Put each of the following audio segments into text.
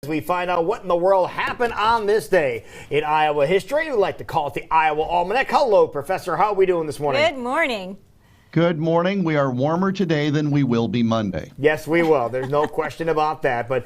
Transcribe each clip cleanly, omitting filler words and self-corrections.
As we find out what in the world happened on this day in Iowa history, we like to call it the Iowa Almanac. Hello, Professor. How are we doing this morning? Good morning. Good morning. We are warmer today than we will be Monday. Yes, we will. There's no question about that. But,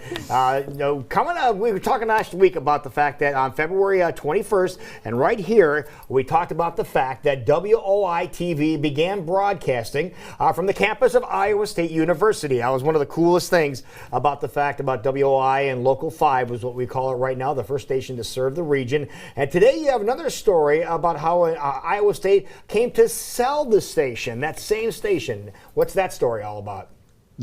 coming up, we were talking last week about the fact that on February 21st, and right here, we talked about the fact that WOI-TV began broadcasting from the campus of Iowa State University. That was one of the coolest things about the fact about WOI and Local 5 was what we call it right now, the first station to serve the region. And today you have another story about how Iowa State came to sell the station. That same station. What's that story all about?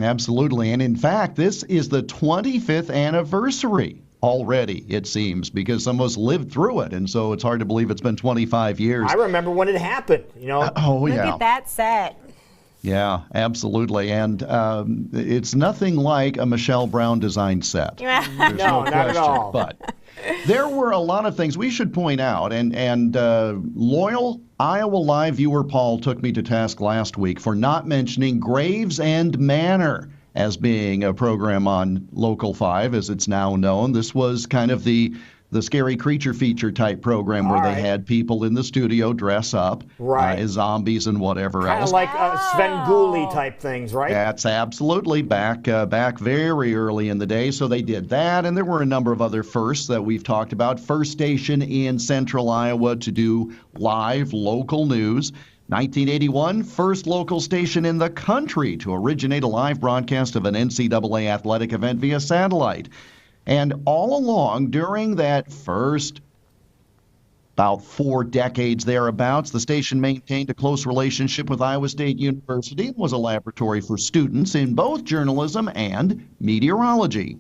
Absolutely. And in fact, this is the 25th anniversary already, it seems, because some of us lived through it. And so it's hard to believe it's been 25 years. I remember when it happened, Look at that set. Yeah, absolutely. And it's nothing like a Michelle Brown designed set. There's no not question. at all. But there were a lot of things we should point out. And loyal Iowa Live viewer Paul took me to task last week for not mentioning Graves and Manor as being a program on Local 5, as it's now known. This was kind of the scary creature feature type program where they had people in the studio dress up as zombies and whatever else. Kind of like Svengoolie type things, right? That's absolutely back very early in the day. So they did that, and there were a number of other firsts that we've talked about. First station in central Iowa to do live local news. 1981, first local station in the country to originate a live broadcast of an NCAA athletic event via satellite. And all along, during that first about 4 decades thereabouts, the station maintained a close relationship with Iowa State University and was a laboratory for students in both journalism and meteorology.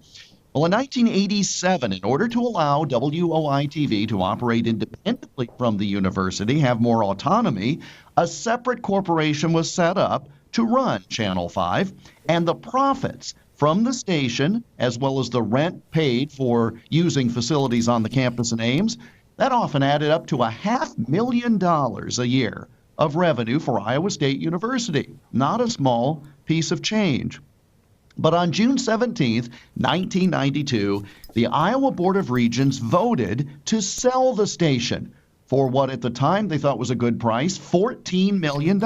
Well, in 1987, in order to allow WOI-TV to operate independently from the university, have more autonomy, a separate corporation was set up to run Channel 5, and the profits from the station, as well as the rent paid for using facilities on the campus in Ames, that often added up to $500,000 a year of revenue for Iowa State University. Not a small piece of change. But on June 17th, 1992, the Iowa Board of Regents voted to sell the station for what at the time they thought was a good price, $14 million.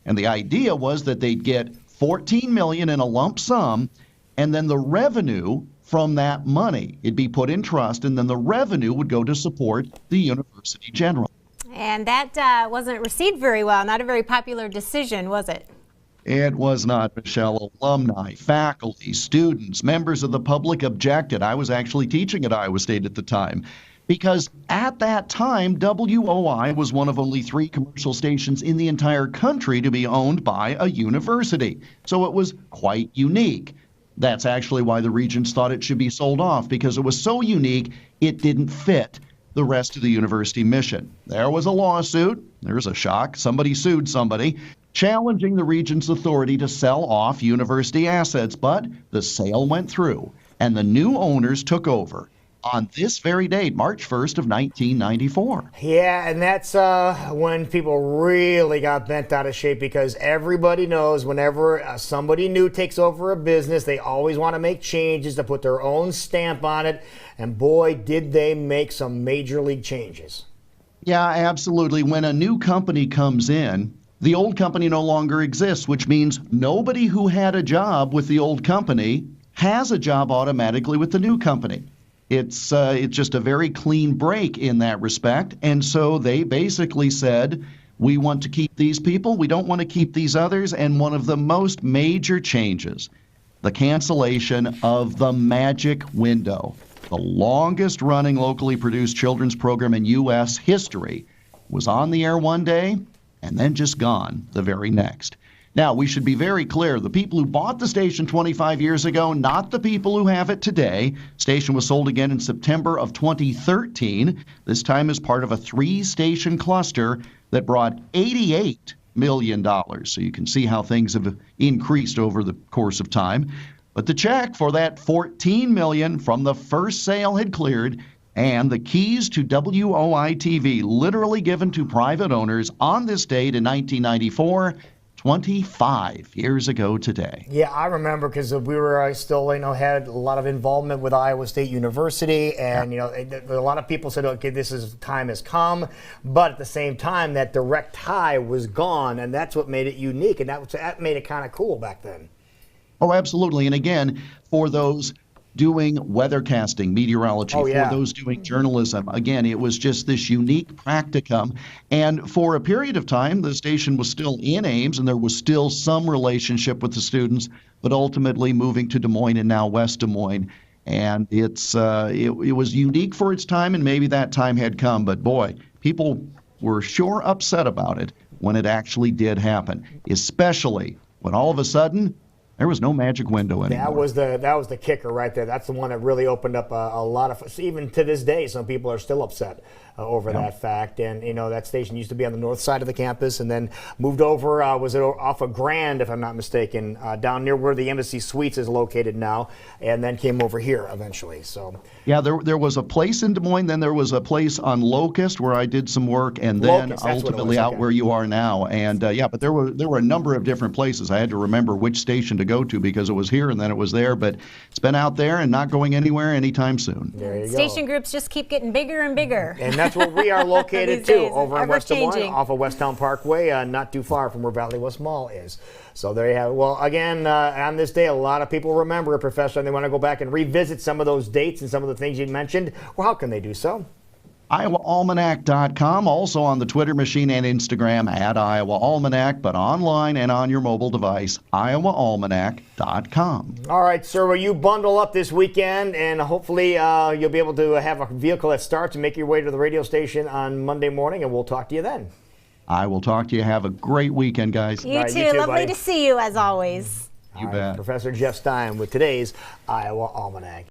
And the idea was that they'd get $14 million in a lump sum, and then the revenue from that money, it'd be put in trust, and then the revenue would go to support the university general. And that wasn't received very well. Not a very popular decision, was it? It was not, Michelle. Alumni, faculty, students, members of the public objected. I was actually teaching at Iowa State at the time. Because at that time, WOI was one of only 3 commercial stations in the entire country to be owned by a university. So it was quite unique. That's actually why the Regents thought it should be sold off, because it was so unique, it didn't fit the rest of the university mission. There was a lawsuit. There's a shock. Somebody sued somebody, challenging the Regents' authority to sell off university assets. But the sale went through, and the new owners took over on this very date, March 1st of 1994. Yeah, and that's when people really got bent out of shape, because everybody knows whenever somebody new takes over a business, they always want to make changes to put their own stamp on it. And boy, did they make some major league changes. Yeah, absolutely. When a new company comes in, the old company no longer exists, which means nobody who had a job with the old company has a job automatically with the new company. It's just a very clean break in that respect. And so they basically said, we want to keep these people, we don't want to keep these others. And one of the most major changes, the cancellation of the Magic Window, the longest running locally produced children's program in U.S. history, was on the air one day and then just gone the very next. Now, we should be very clear. The people who bought the station 25 years ago, not the people who have it today. Station was sold again in September of 2013, this time as part of a 3-station cluster that brought $88 million. So you can see how things have increased over the course of time. But the check for that $14 million from the first sale had cleared, and the keys to WOI-TV literally given to private owners on this date in 1994. 25 years ago today. Yeah, I remember because we were still, had a lot of involvement with Iowa State University, and a lot of people said, "Okay, time has come," but at the same time, that direct tie was gone, and that's what made it unique, and that made it kind of cool back then. Oh, absolutely. And again, for those doing weathercasting, meteorology, for those doing journalism, again, it was just this unique practicum. And for a period of time, the station was still in Ames, and there was still some relationship with the students, but ultimately moving to Des Moines and now West Des Moines. And it was unique for its time, and maybe that time had come. But boy, people were sure upset about it when it actually did happen, especially when all of a sudden there was no magic window anymore. That was the kicker right there. That's the one that really opened up a lot of. Even to this day, some people are still upset over that fact. And that station used to be on the north side of the campus, and then moved over. Was it off of Grand, if I'm not mistaken, down near where the Embassy Suites is located now, and then came over here eventually. So yeah, there was a place in Des Moines, then there was a place on Locust where I did some work, and then ultimately out where you are now. And but there were a number of different places. I had to remember which station to go to because it was here and then it was there, but it's been out there and not going anywhere anytime soon. There you go. Station groups just keep getting bigger and bigger. And that's where we are located too, over in West Des Moines, changing. off of Westtown Parkway, not too far from where Valley West Mall is. So there you have it. Well, again, on this day, a lot of people remember it, Professor, and they want to go back and revisit some of those dates and some of the things you mentioned. Well, how can they do so? IowaAlmanac.com, also on the Twitter machine and Instagram at Iowa Almanac, but online and on your mobile device, IowaAlmanac.com. All right, sir, well, you bundle up this weekend, and hopefully you'll be able to have a vehicle that starts and make your way to the radio station on Monday morning, and we'll talk to you then. I will talk to you. Have a great weekend, guys. You too. Lovely to see you, as always. You bet. Professor Jeff Stein with today's Iowa Almanac.